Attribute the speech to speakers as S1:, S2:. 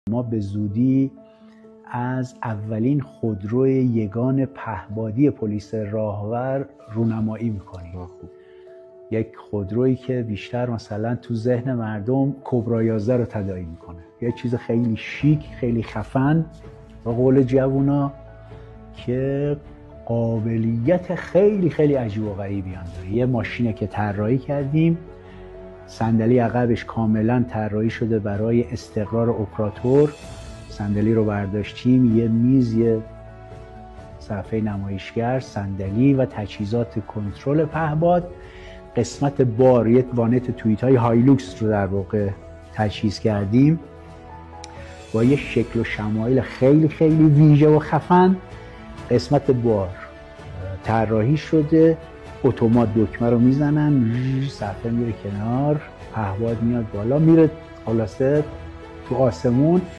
S1: ما به زودی از اولین خودروی یگان پهپادی پلیس راهور رونمایی میکنیم. یک خودرویی که بیشتر مثلا تو ذهن مردم کبرا 11 رو تداعی میکنه، یه چیز خیلی شیک، خیلی خفن به قول جوونا که قابلیت خیلی خیلی عجیب و غریبی هم داره. یه ماشینه که طراحی کردیم، صندلی عقبش کاملا طراحی شده برای استقرار اپراتور. صندلی رو برداشتیم، یه میز، یه صفحه نمایشگر، صندلی و تجهیزات کنترل پهپاد. قسمت بار یه وانت تویوتای هایلوکس رو در واقع تجهیز کردیم با یه شکل و شمایل خیلی خیلی ویژه و خفن. قسمت بار طراحی شده، اتومات دکمه رو میزنن، صفحه میره کنار، پهپاد میاد بالا، میره خلاصه تو آسمون.